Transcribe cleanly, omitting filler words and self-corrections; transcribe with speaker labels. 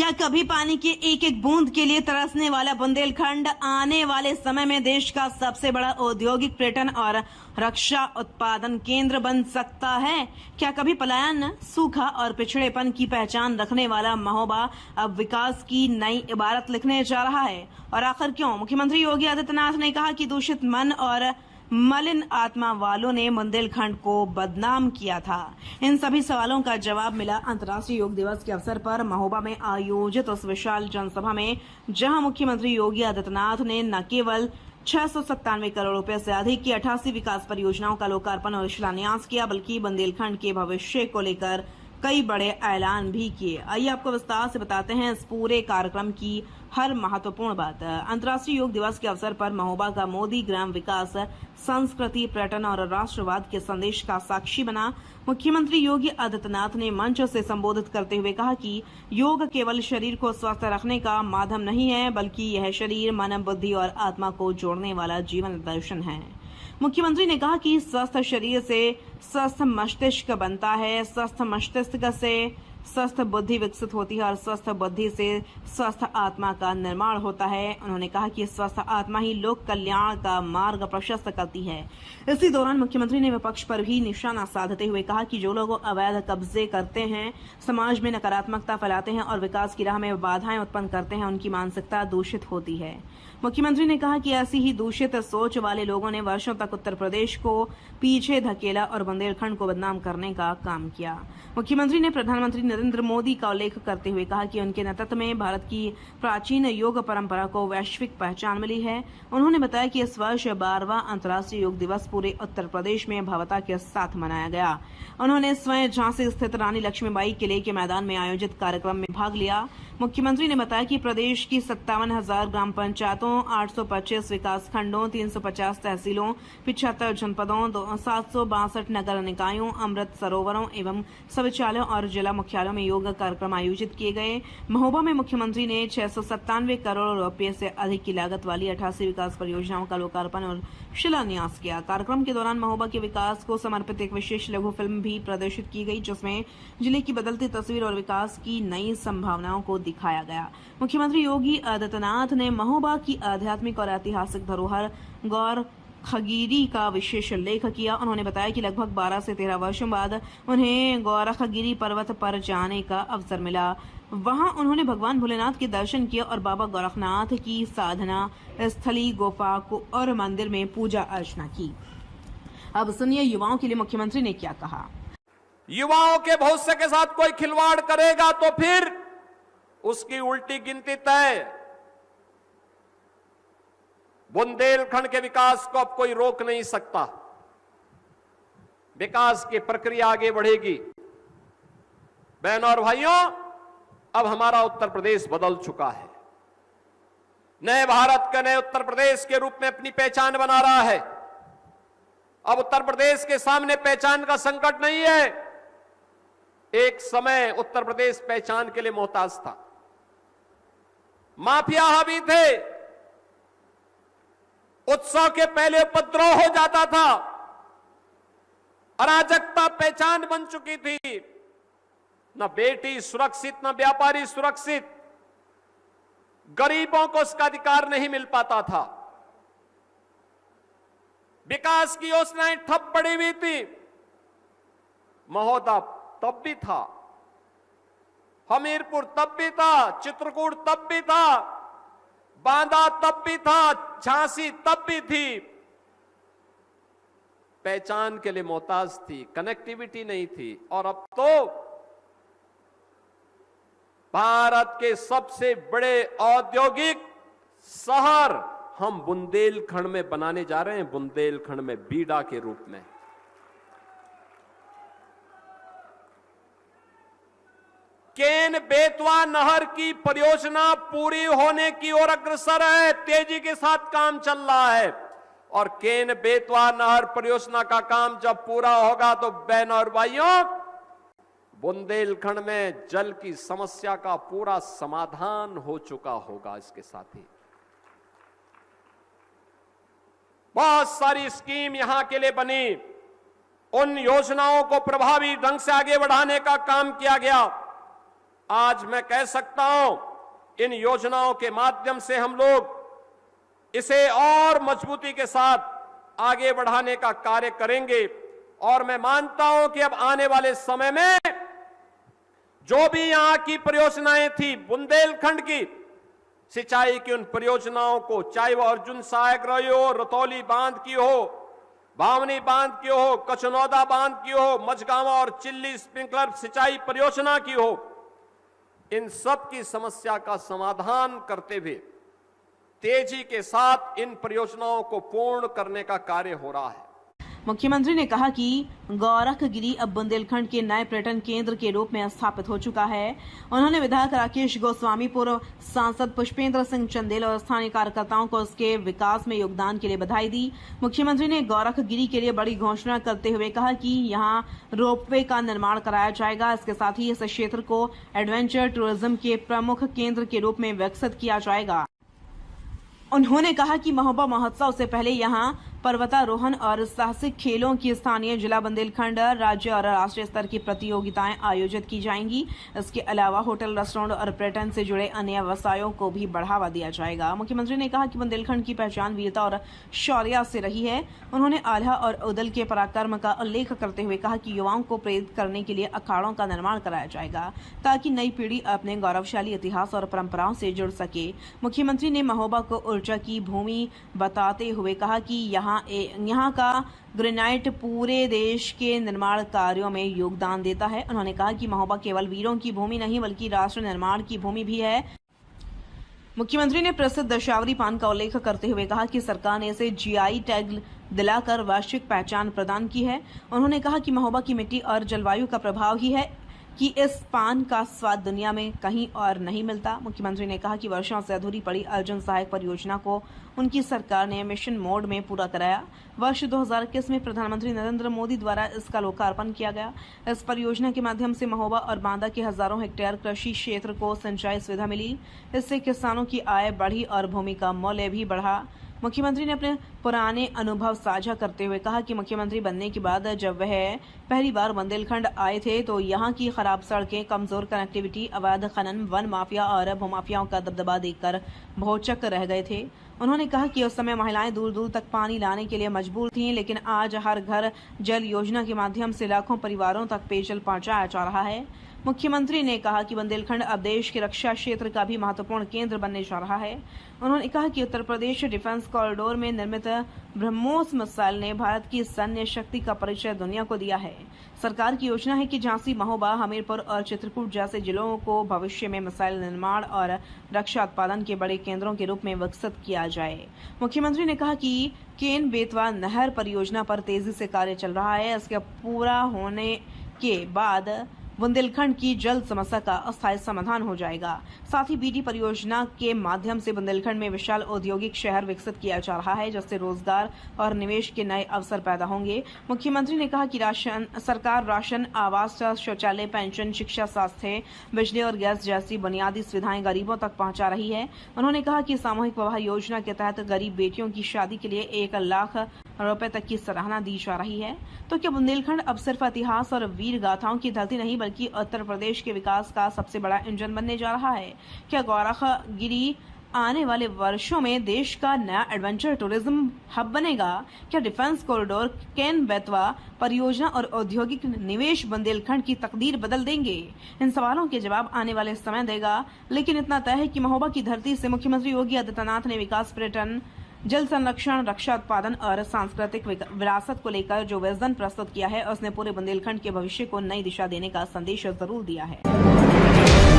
Speaker 1: क्या कभी पानी की एक एक बूंद के लिए तरसने वाला बुंदेलखंड आने वाले समय में देश का सबसे बड़ा औद्योगिक पर्यटन और रक्षा उत्पादन केंद्र बन सकता है? क्या कभी पलायन, सूखा और पिछड़ेपन की पहचान रखने वाला महोबा अब विकास की नई इबारत लिखने जा रहा है? और आखिर क्यों मुख्यमंत्री योगी आदित्यनाथ ने कहा कि दूषित मन और मलिन आत्मा वालों ने बुंदेलखंड को बदनाम किया था? इन सभी सवालों का जवाब मिला अंतर्राष्ट्रीय योग दिवस के अवसर पर महोबा में आयोजित उस विशाल जनसभा में, जहां मुख्यमंत्री योगी आदित्यनाथ ने न केवल 697 करोड़ रुपए से अधिक की 88 विकास परियोजनाओं का लोकार्पण और शिलान्यास किया, बल्कि बुंदेलखंड के भविष्य को लेकर कई बड़े ऐलान भी किए। आइए आपको विस्तार से बताते हैं इस पूरे कार्यक्रम की हर महत्वपूर्ण बात। अंतर्राष्ट्रीय योग दिवस के अवसर पर महोबा का मोदी ग्राम विकास संस्कृति, पर्यटन और राष्ट्रवाद के संदेश का साक्षी बना। मुख्यमंत्री योगी आदित्यनाथ ने मंच से संबोधित करते हुए कहा कि योग केवल शरीर को स्वस्थ रखने का माध्यम नहीं है, बल्कि यह शरीर, मन, बुद्धि और आत्मा को जोड़ने वाला जीवन दर्शन है। मुख्यमंत्री ने कहा कि स्वस्थ शरीर से स्वस्थ मस्तिष्क बनता है, स्वस्थ मस्तिष्क से स्वस्थ बुद्धि विकसित होती है और स्वस्थ बुद्धि से स्वस्थ आत्मा का निर्माण होता है। उन्होंने कहा कि स्वस्थ आत्मा ही लोक कल्याण का मार्ग प्रशस्त करती है। इसी दौरान मुख्यमंत्री ने विपक्ष पर भी निशाना साधते हुए कहा कि जो लोग अवैध कब्जे करते हैं, समाज में नकारात्मकता फैलाते हैं और विकास की राह में बाधाएं उत्पन्न करते हैं, उनकी मानसिकता दूषित होती है। मुख्यमंत्री ने कहा कि ऐसी ही दूषित सोच वाले लोगों ने वर्षों तक उत्तर प्रदेश को पीछे धकेला और बुंदेलखंड को बदनाम करने का काम किया। मुख्यमंत्री ने प्रधानमंत्री नरेंद्र मोदी का उल्लेख करते हुए कहा कि उनके नेतृत्व में भारत की प्राचीन योग परंपरा को वैश्विक पहचान मिली है। उन्होंने बताया कि इस वर्ष 12वां अंतर्राष्ट्रीय योग दिवस पूरे उत्तर प्रदेश में भव्यता के साथ मनाया गया। उन्होंने स्वयं झांसी स्थित रानी लक्ष्मीबाई किले के मैदान में आयोजित कार्यक्रम में भाग लिया। मुख्यमंत्री ने बताया कि प्रदेश की 57,000 ग्राम पंचायतों, 825 विकास खंडों, 350 तहसीलों, 75 जनपदों, 762 नगर निकायों, अमृत सरोवरों एवं शौचालयों और जिला मुख्यालयों में योग कार्यक्रम आयोजित किए गए। महोबा में मुख्यमंत्री ने 697 करोड़ रुपए से अधिक की लागत वाली 88 विकास परियोजनाओं का लोकार्पण और शिलान्यास किया। कार्यक्रम के दौरान महोबा के विकास को समर्पित एक विशेष लघु फिल्म भी प्रदर्शित की गई, जिसमें जिले की बदलती तस्वीर और विकास की नई संभावनाओं को दिखाया गया। मुख्यमंत्री योगी आदित्यनाथ ने महोबा की आध्यात्मिक और ऐतिहासिक धरोहर गौर खगिरी का विशेष उल्लेख किया। उन्होंने बताया कि लगभग 12 से 13 वर्षों बाद उन्हें गोरखगिरी पर्वत पर जाने का अवसर मिला। वहां उन्होंने भगवान भोलेनाथ के दर्शन किए और बाबा गोरखनाथ की साधना स्थली, गुफा को और मंदिर में पूजा अर्चना की। अब सुनिए युवाओं के लिए मुख्यमंत्री ने क्या कहा।
Speaker 2: युवाओं के भविष्य के साथ कोई खिलवाड़ करेगा तो फिर उसकी उल्टी गिनती तय। बुंदेलखंड के विकास को अब कोई रोक नहीं सकता। विकास की प्रक्रिया आगे बढ़ेगी। बहनों और भाइयों, अब हमारा उत्तर प्रदेश बदल चुका है। नए भारत के नए उत्तर प्रदेश के रूप में अपनी पहचान बना रहा है। अब उत्तर प्रदेश के सामने पहचान का संकट नहीं है। एक समय उत्तर प्रदेश पहचान के लिए मोहताज था। माफिया हावी थे। उत्सव के पहले उपद्रव हो जाता था। अराजकता पहचान बन चुकी थी। न बेटी सुरक्षित, न व्यापारी सुरक्षित। गरीबों को उसका अधिकार नहीं मिल पाता था। विकास की योजनाएं ठप पड़ी हुई थी। महोबा तब भी था, हमीरपुर तब भी था, चित्रकूट तब भी था, बांदा तब भी था, झांसी तब भी थी। पहचान के लिए मोहताज थी, कनेक्टिविटी नहीं थी। और अब तो भारत के सबसे बड़े औद्योगिक शहर हम बुंदेलखंड में बनाने जा रहे हैं, बुंदेलखंड में बीडा के रूप में। केन बेतवा नहर की परियोजना पूरी होने की ओर अग्रसर है। तेजी के साथ काम चल रहा है और केन बेतवा नहर परियोजना का काम जब पूरा होगा तो बहनों और भाइयों, बुंदेलखंड में जल की समस्या का पूरा समाधान हो चुका होगा। इसके साथ ही बहुत सारी स्कीम यहां के लिए बनी। उन योजनाओं को प्रभावी ढंग से आगे बढ़ाने का काम किया गया। आज मैं कह सकता हूं, इन योजनाओं के माध्यम से हम लोग इसे और मजबूती के साथ आगे बढ़ाने का कार्य करेंगे। और मैं मानता हूं कि अब आने वाले समय में जो भी यहां की परियोजनाएं थी, बुंदेलखंड की सिंचाई की उन परियोजनाओं को, चाहे वो अर्जुन सहायक रही हो, रतौली बांध की हो, भावनी बांध की हो, कचनौदा बांध की हो, मझगांवा और चिल्ली स्प्रिंकलर सिंचाई परियोजना की हो, इन सब की समस्या का समाधान करते हुए तेजी के साथ इन परियोजनाओं को पूर्ण करने का कार्य हो रहा है।
Speaker 1: मुख्यमंत्री ने कहा कि गौरखगिरी अब बुंदेलखंड के नए पर्यटन केंद्र के रूप में स्थापित हो चुका है। उन्होंने विधायक राकेश गोस्वामी, पूर्व सांसद पुष्पेंद्र सिंह चंदेल और स्थानीय कार्यकर्ताओं को उसके विकास में योगदान के लिए बधाई दी। मुख्यमंत्री ने गौरखगिरी के लिए बड़ी घोषणा करते हुए कहा कि यहां रोपवे का निर्माण कराया जाएगा। इसके साथ ही इस क्षेत्र को एडवेंचर टूरिज्म के प्रमुख केंद्र के रूप में विकसित किया जाएगा। उन्होंने कहा कि महोबा महोत्सव से पहले यहां पर्वतारोहण और साहसिक खेलों की स्थानीय जिला बुंदेलखंड राज्य और राष्ट्रीय स्तर की प्रतियोगिताएं आयोजित की जाएंगी। इसके अलावा होटल, रेस्टोरेंट और पर्यटन से जुड़े अन्य व्यवसायों को भी बढ़ावा दिया जाएगा। मुख्यमंत्री ने कहा कि बुंदेलखंड की पहचान वीरता और शौर्य से रही है। उन्होंने आल्हा और उदल के पराक्रम का उल्लेख करते हुए कहा कि युवाओं को प्रेरित करने के लिए अखाड़ों का निर्माण कराया जाएगा ताकि नई पीढ़ी अपने गौरवशाली इतिहास और परंपराओं से जुड़ सके। मुख्यमंत्री ने महोबा को ऊर्जा की भूमि बताते हुए कहा कि यहाँ का ग्रेनाइट पूरे देश के निर्माण कार्यों में योगदान देता है। उन्होंने कहा कि महोबा केवल वीरों की भूमि नहीं बल्कि राष्ट्र निर्माण की भूमि भी है। मुख्यमंत्री ने प्रसिद्ध दशावरी पान का उल्लेख करते हुए कहा कि सरकार ने इसे जीआई टैग दिलाकर वैश्विक पहचान प्रदान की है। उन्होंने कहा कि महोबा की मिट्टी और जलवायु का प्रभाव ही है कि इस पान का स्वाद दुनिया में कहीं और नहीं मिलता। मुख्यमंत्री ने कहा कि वर्षों से अधूरी पड़ी अर्जुन सहायक परियोजना को उनकी सरकार ने मिशन मोड में पूरा कराया। वर्ष 2021 में प्रधानमंत्री नरेंद्र मोदी द्वारा इसका लोकार्पण किया गया। इस परियोजना के माध्यम से महोबा और बांदा के हजारों हेक्टेयर कृषि क्षेत्र को सिंचाई सुविधा मिली। इससे किसानों की आय बढ़ी और भूमि का मूल्य भी बढ़ा। मुख्यमंत्री ने अपने पुराने अनुभव साझा करते हुए कहा कि मुख्यमंत्री बनने के बाद जब वह पहली बार बुंदेलखंड आए थे तो यहाँ की खराब सड़कें, कमजोर कनेक्टिविटी, अवैध खनन, वन माफिया और भूमाफियाओं का दबदबा देखकर भौचक्क रह गए थे। उन्होंने कहा कि उस समय महिलाएं दूर दूर तक पानी लाने के लिए मजबूर थीं, लेकिन आज हर घर जल योजना के माध्यम से लाखों परिवारों तक पेयजल पहुंचाया जा रहा है। मुख्यमंत्री ने कहा कि बुंदेलखंड अब देश के रक्षा क्षेत्र का भी महत्वपूर्ण केंद्र बनने जा रहा है। उन्होंने कहा कि उत्तर प्रदेश डिफेंस कॉरिडोर में निर्मित ब्रह्मोस मिसाइल ने भारत की सैन्य शक्ति का परिचय दुनिया को दिया है। सरकार की योजना है कि झांसी, महोबा, हमीरपुर और चित्रकूट जैसे जिलों को भविष्य में मिसाइल निर्माण और रक्षा उत्पादन के बड़े केंद्रों के रूप में विकसित किया जाए। मुख्यमंत्री ने कहा कि केन बेतवा नहर परियोजना पर तेजी से कार्य चल रहा है। इसके पूरा होने के बाद बुंदेलखंड की जल समस्या का अस्थायी समाधान हो जाएगा। साथ ही बीटी परियोजना के माध्यम से बुंदेलखंड में विशाल औद्योगिक शहर विकसित किया जा रहा है, जिससे रोजगार और निवेश के नए अवसर पैदा होंगे। मुख्यमंत्री ने कहा कि सरकार राशन, आवास, शौचालय, पेंशन, शिक्षा, स्वास्थ्य, बिजली और गैस जैसी बुनियादी सुविधाएं गरीबों तक पहुंचा रही है। उन्होंने कहा कि सामूहिक विवाह योजना के तहत गरीब बेटियों की शादी के लिए 1 लाख रुपए तक की सराहना दी जा रही है। तो क्या बुंदेलखंड अब सिर्फ इतिहास और वीर गाथाओं की धरती नहीं बल्कि उत्तर प्रदेश के विकास का सबसे बड़ा इंजन बनने जा रहा है? क्या गौरखगिरी आने वाले वर्षों में देश का नया एडवेंचर टूरिज्म हब बनेगा? क्या डिफेंस कॉरिडोर, केन बेतवा परियोजना और औद्योगिक निवेश बुंदेलखंड की तकदीर बदल देंगे? इन सवालों के जवाब आने वाले समय देगा। लेकिन इतना तय है कि महोबा की धरती से मुख्यमंत्री योगी आदित्यनाथ ने विकास, पर्यटन, जल संरक्षण, रक्षा उत्पादन और सांस्कृतिक विरासत को लेकर जो विजन प्रस्तुत किया है, उसने पूरे बुंदेलखंड के भविष्य को नई दिशा देने का संदेश जरूर दिया है।